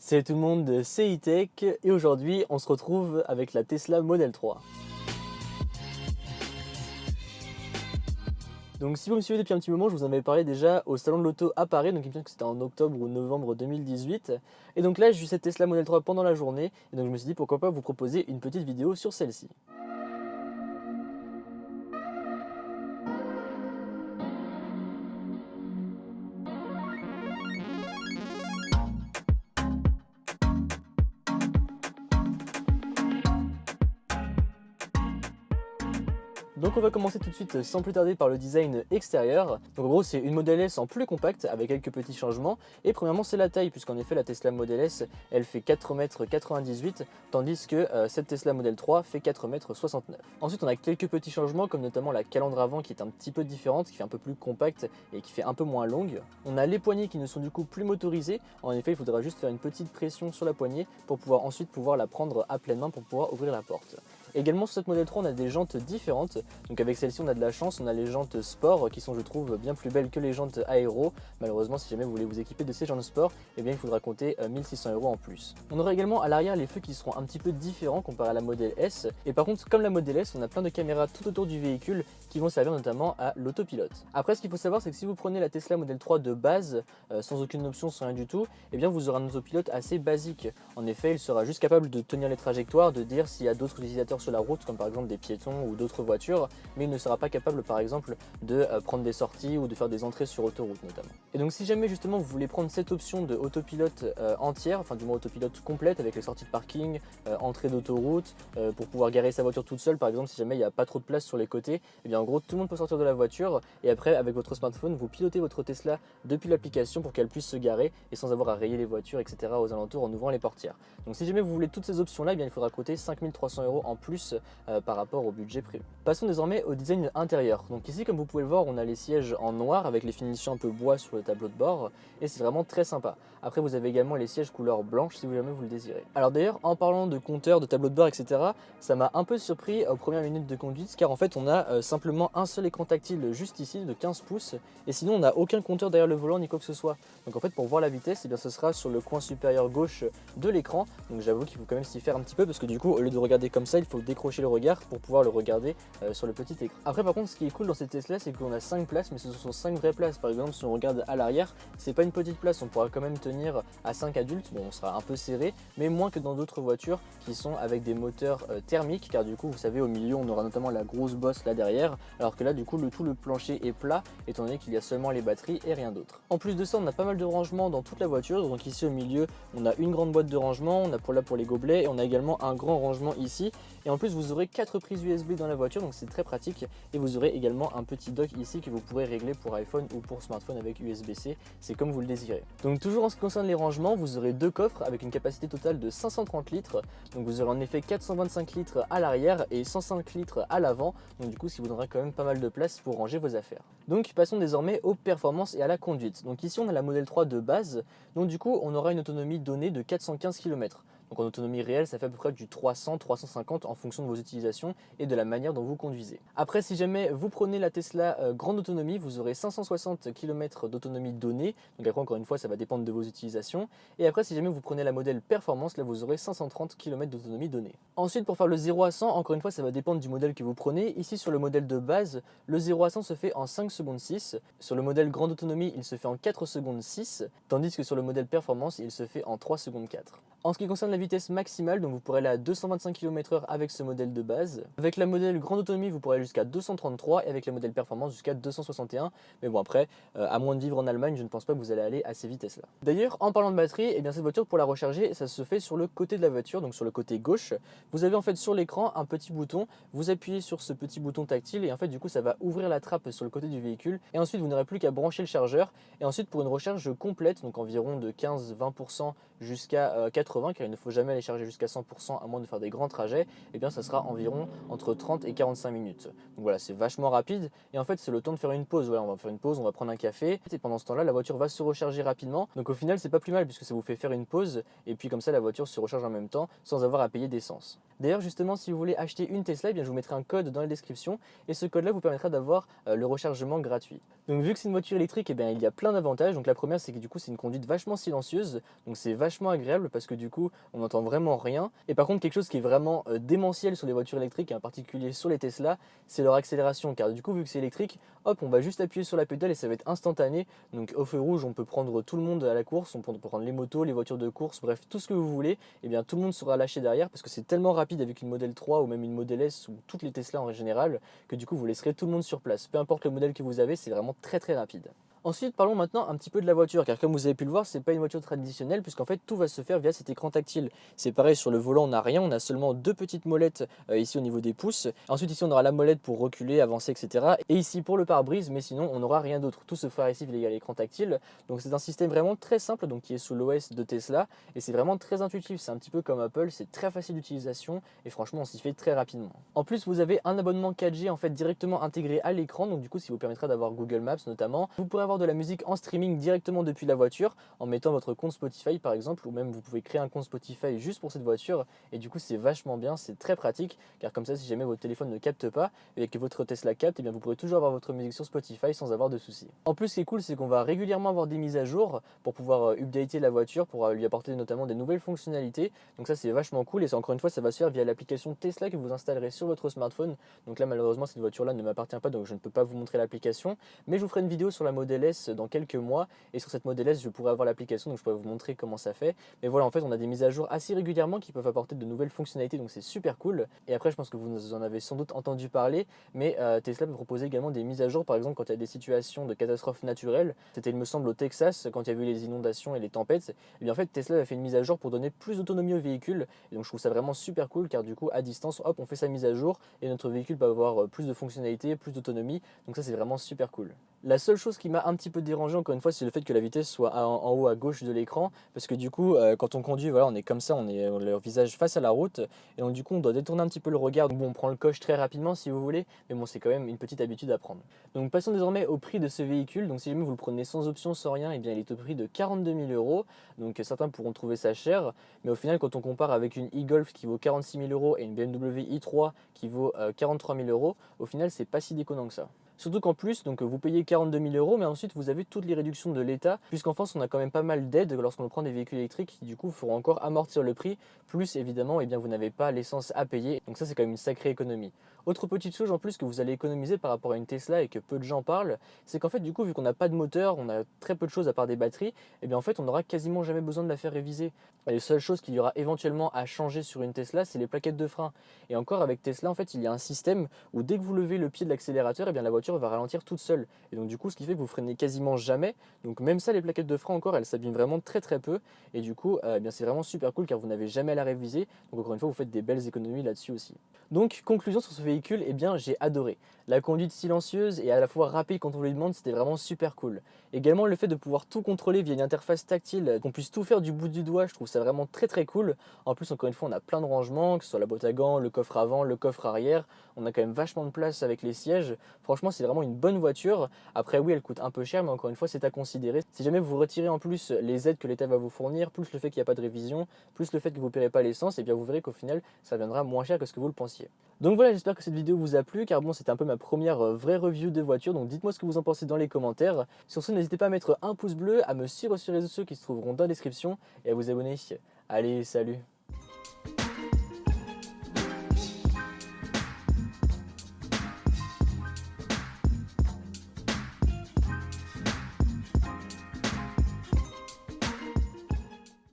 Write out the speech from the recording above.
Salut tout le monde, c'est E-Tech et aujourd'hui on se retrouve avec la Tesla Model 3. Donc si vous me suivez depuis un petit moment, je vous en avais parlé déjà au salon de l'auto à Paris, donc il me semble que c'était en octobre ou novembre 2018. Et donc là j'ai eu cette Tesla Model 3 pendant la journée et donc je me suis dit pourquoi pas vous proposer une petite vidéo sur celle-ci. Donc on va commencer tout de suite sans plus tarder par le design extérieur. Donc en gros c'est une Model S en plus compacte avec quelques petits changements. Et premièrement c'est la taille, puisqu'en effet la Tesla Model S elle fait 4,98 m tandis que cette Tesla Model 3 fait 4,69 m. Ensuite on a quelques petits changements comme notamment la calandre avant qui est un petit peu différente, qui fait un peu plus compacte et qui fait un peu moins longue. On a les poignées qui ne sont du coup plus motorisées. En effet il faudra juste faire une petite pression sur la poignée pour pouvoir ensuite la prendre à pleine main pour pouvoir ouvrir la porte. Également sur cette Model 3 on a des jantes différentes, donc avec celle-ci on a de la chance, on a les jantes sport qui sont je trouve bien plus belles que les jantes aéro. Malheureusement si jamais vous voulez vous équiper de ces jantes sport, eh bien il faudra compter 1600 € en plus. On aura également à l'arrière les feux qui seront un petit peu différents comparé à la Model S, et par contre comme la Model S on a plein de caméras tout autour du véhicule qui vont servir notamment à l'autopilote. Après ce qu'il faut savoir c'est que si vous prenez la Tesla Model 3 de base, sans aucune option, sans rien du tout, eh bien vous aurez un autopilote assez basique. En effet il sera juste capable de tenir les trajectoires, de dire s'il y a d'autres utilisateurs sur la route comme par exemple des piétons ou d'autres voitures, mais il ne sera pas capable par exemple de prendre des sorties ou de faire des entrées sur autoroute notamment. Et donc si jamais justement vous voulez prendre cette option de autopilote entière, enfin du moins autopilote complète avec les sorties de parking, entrée d'autoroute, pour pouvoir garer sa voiture toute seule par exemple si jamais il n'y a pas trop de place sur les côtés, et bien en gros tout le monde peut sortir de la voiture et après avec votre smartphone vous pilotez votre Tesla depuis l'application pour qu'elle puisse se garer et sans avoir à rayer les voitures etc. aux alentours en ouvrant les portières. Donc si jamais vous voulez toutes ces options là, eh bien il faudra coûter 5300 € en plus par rapport au budget prévu. Passons désormais au design intérieur. Donc ici comme vous pouvez le voir on a les sièges en noir avec les finitions un peu bois sur le tableau de bord et c'est vraiment très sympa. Après vous avez également les sièges couleur blanche si jamais vous le désirez. Alors d'ailleurs en parlant de compteur, de tableau de bord etc, ça m'a un peu surpris aux premières minutes de conduite car en fait on a simplement un seul écran tactile juste ici de 15 pouces et sinon on n'a aucun compteur derrière le volant ni quoi que ce soit. Donc en fait pour voir la vitesse eh bien, ce sera sur le coin supérieur gauche de l'écran. Donc j'avoue qu'il faut quand même s'y faire un petit peu parce que du coup au lieu de regarder comme ça il faut décrocher le regard pour pouvoir le regarder sur le petit écran. Après par contre ce qui est cool dans cette Tesla c'est qu'on a 5 places mais ce sont 5 vraies places. Par exemple si on regarde à l'arrière c'est pas une petite place, on pourra quand même tenir à 5 adultes. Bon on sera un peu serré mais moins que dans d'autres voitures qui sont avec des moteurs thermiques car du coup vous savez au milieu on aura notamment la grosse bosse là derrière alors que là du coup tout le plancher est plat étant donné qu'il y a seulement les batteries et rien d'autre. En plus de ça on a pas mal de rangements dans toute la voiture, donc ici au milieu on a une grande boîte de rangement, on a là pour les gobelets et on a également un grand rangement ici et en plus vous aurez 4 prises USB dans la voiture donc c'est très pratique et vous aurez également un petit dock ici que vous pourrez régler pour iPhone ou pour smartphone avec USB-C, c'est comme vous le désirez. Donc toujours en ce qui concerne les rangements, vous aurez deux coffres avec une capacité totale de 530 litres, donc vous aurez en effet 425 litres à l'arrière et 105 litres à l'avant, donc du coup ce qui vous donnera quand même pas mal de place pour ranger vos affaires. Donc passons désormais aux performances et à la conduite. Donc ici on a la Model 3 de base, donc du coup on aura une autonomie donnée de 415 km. Donc en autonomie réelle, ça fait à peu près du 300-350 en fonction de vos utilisations et de la manière dont vous conduisez. Après, si jamais vous prenez la Tesla grande autonomie, vous aurez 560 km d'autonomie donnée. Donc après, encore une fois, ça va dépendre de vos utilisations. Et après, si jamais vous prenez la modèle performance, là vous aurez 530 km d'autonomie donnée. Ensuite, pour faire le 0 à 100, encore une fois, ça va dépendre du modèle que vous prenez. Ici, sur le modèle de base, le 0 à 100 se fait en 5 secondes 6. Sur le modèle grande autonomie, il se fait en 4 secondes 6. Tandis que sur le modèle performance, il se fait en 3 secondes 4. En ce qui concerne la vitesse maximale, donc vous pourrez aller à 225 km/h avec ce modèle de base. Avec la modèle grande autonomie, vous pourrez aller jusqu'à 233 et avec la modèle performance jusqu'à 261. Mais bon après, à moins de vivre en Allemagne, je ne pense pas que vous allez aller à ces vitesses-là. D'ailleurs, en parlant de batterie, eh bien cette voiture pour la recharger, ça se fait sur le côté de la voiture, donc sur le côté gauche. Vous avez en fait sur l'écran un petit bouton, vous appuyez sur ce petit bouton tactile et en fait du coup ça va ouvrir la trappe sur le côté du véhicule et ensuite vous n'aurez plus qu'à brancher le chargeur et ensuite pour une recharge complète, donc environ de 15-20% jusqu'à 80, car il ne faut jamais aller charger jusqu'à 100% à moins de faire des grands trajets, et bien ça sera environ entre 30 et 45 minutes. Donc voilà, c'est vachement rapide et en fait c'est le temps de faire une pause. Voilà, on va faire une pause, on va prendre un café et pendant ce temps-là la voiture va se recharger rapidement. Donc au final c'est pas plus mal puisque ça vous fait faire une pause et puis comme ça la voiture se recharge en même temps sans avoir à payer d'essence. D'ailleurs justement si vous voulez acheter une Tesla, eh bien, je vous mettrai un code dans la description et ce code là vous permettra d'avoir le rechargement gratuit. Donc vu que c'est une voiture électrique, eh bien, il y a plein d'avantages. Donc la première c'est que du coup c'est une conduite vachement silencieuse, donc c'est vachement agréable parce que du coup on n'entend vraiment rien. Et par contre quelque chose qui est vraiment démentiel sur les voitures électriques et en particulier sur les Tesla, c'est leur accélération, car du coup vu que c'est électrique, hop, on va juste appuyer sur la pédale et ça va être instantané. Donc au feu rouge on peut prendre tout le monde à la course, on peut prendre les motos, les voitures de course, bref tout ce que vous voulez, et bien tout le monde sera lâché derrière parce que c'est tellement rapide avec une Model 3 ou même une Model S ou toutes les Tesla en général que du coup vous laisserez tout le monde sur place. Peu importe le modèle que vous avez, c'est vraiment très très rapide. Ensuite, parlons maintenant un petit peu de la voiture, car comme vous avez pu le voir, c'est pas une voiture traditionnelle, puisqu'en fait tout va se faire via cet écran tactile. C'est pareil, sur le volant on n'a rien, on a seulement deux petites molettes ici au niveau des pouces. Ensuite ici on aura la molette pour reculer, avancer, etc. Et ici pour le pare-brise, mais sinon on n'aura rien d'autre. Tout se fera ici via l'écran tactile. Donc c'est un système vraiment très simple, donc qui est sous l'OS de Tesla, et c'est vraiment très intuitif. C'est un petit peu comme Apple, c'est très facile d'utilisation, et franchement on s'y fait très rapidement. En plus vous avez un abonnement 4G en fait directement intégré à l'écran, donc du coup ça vous permettra d'avoir Google Maps notamment. Vous pourrez avoir de la musique en streaming directement depuis la voiture en mettant votre compte Spotify par exemple, ou même vous pouvez créer un compte Spotify juste pour cette voiture, et du coup c'est vachement bien, c'est très pratique, car comme ça si jamais votre téléphone ne capte pas et que votre Tesla capte, et bien vous pourrez toujours avoir votre musique sur Spotify sans avoir de soucis. En plus ce qui est cool, c'est qu'on va régulièrement avoir des mises à jour pour pouvoir updater la voiture, pour lui apporter notamment des nouvelles fonctionnalités, donc ça c'est vachement cool, et c'est encore une fois ça va se faire via l'application Tesla que vous installerez sur votre smartphone. Donc là malheureusement cette voiture là ne m'appartient pas, donc je ne peux pas vous montrer l'application, mais je vous ferai une vidéo sur la Model S dans quelques mois, et sur cette Model S je pourrais avoir l'application, donc je pourrais vous montrer comment ça fait. Mais voilà, en fait on a des mises à jour assez régulièrement qui peuvent apporter de nouvelles fonctionnalités, donc c'est super cool. Et après je pense que vous en avez sans doute entendu parler, mais Tesla peut proposer également des mises à jour, par exemple quand il y a des situations de catastrophes naturelles. C'était il me semble au Texas quand il y a eu les inondations et les tempêtes, et bien en fait Tesla a fait une mise à jour pour donner plus d'autonomie au véhicule, et donc je trouve ça vraiment super cool, car du coup à distance hop on fait sa mise à jour et notre véhicule peut avoir plus de fonctionnalités, plus d'autonomie, donc ça c'est vraiment super cool. La seule chose qui m'a un petit peu dérangé encore une fois, c'est le fait que la vitesse soit en haut à gauche de l'écran, parce que du coup quand on conduit, voilà, on est comme ça, on est le visage face à la route, et donc du coup on doit détourner un petit peu le regard. Donc bon, on prend le coche très rapidement si vous voulez, mais bon c'est quand même une petite habitude à prendre. Donc passons désormais au prix de ce véhicule. Donc si jamais vous le prenez sans option, sans rien, et bien il est au prix de 42 000 euros. Donc certains pourront trouver ça cher, mais au final quand on compare avec une e-Golf qui vaut 46 000 euros et une BMW i3 qui vaut 43 000 euros, au final c'est pas si déconnant que ça. Surtout qu'en plus, donc, vous payez 42 000 euros, mais ensuite vous avez toutes les réductions de l'État, puisqu'en France on a quand même pas mal d'aides lorsqu'on prend des véhicules électriques qui du coup feront encore amortir le prix, plus évidemment eh bien, vous n'avez pas l'essence à payer, donc ça c'est quand même une sacrée économie. Autre petite chose en plus que vous allez économiser par rapport à une Tesla et que peu de gens parlent, c'est qu'en fait du coup vu qu'on n'a pas de moteur, on a très peu de choses à part des batteries, et bien en fait on n'aura quasiment jamais besoin de la faire réviser. Et les seules choses qu'il y aura éventuellement à changer sur une Tesla, c'est les plaquettes de frein. Et encore avec Tesla en fait il y a un système où dès que vous levez le pied de l'accélérateur, et bien la voiture va ralentir toute seule. Et donc du coup ce qui fait que vous freinez quasiment jamais. Donc même ça, les plaquettes de frein encore elles s'abîment vraiment très très peu. Et du coup eh bien c'est vraiment super cool car vous n'avez jamais à la réviser. Donc encore une fois vous faites des belles économies là-dessus aussi. Donc conclusion sur ce véhicule, eh bien j'ai adoré. La conduite silencieuse et à la fois rapide quand on lui demande, c'était vraiment super cool. Également le fait de pouvoir tout contrôler via une interface tactile, qu'on puisse tout faire du bout du doigt, je trouve ça vraiment très très cool. En plus encore une fois on a plein de rangements, que ce soit la boîte à gants, le coffre avant, le coffre arrière. On a quand même vachement de place avec les sièges. Franchement c'est vraiment une bonne voiture. Après oui elle coûte un peu cher, mais encore une fois c'est à considérer. Si jamais vous retirez en plus les aides que l'État va vous fournir, plus le fait qu'il n'y a pas de révision, plus le fait que vous ne paierez pas l'essence, et bien vous verrez qu'au final ça viendra moins cher que ce que vous le pensiez. Donc voilà, j'espère que cette vidéo vous a plu, car bon c'était un peu ma première vraie review de voiture, donc dites-moi ce que vous en pensez dans les commentaires. Sur ce, n'hésitez pas à mettre un pouce bleu, à me suivre sur les réseaux sociaux qui se trouveront dans la description, et à vous abonner. Allez, salut!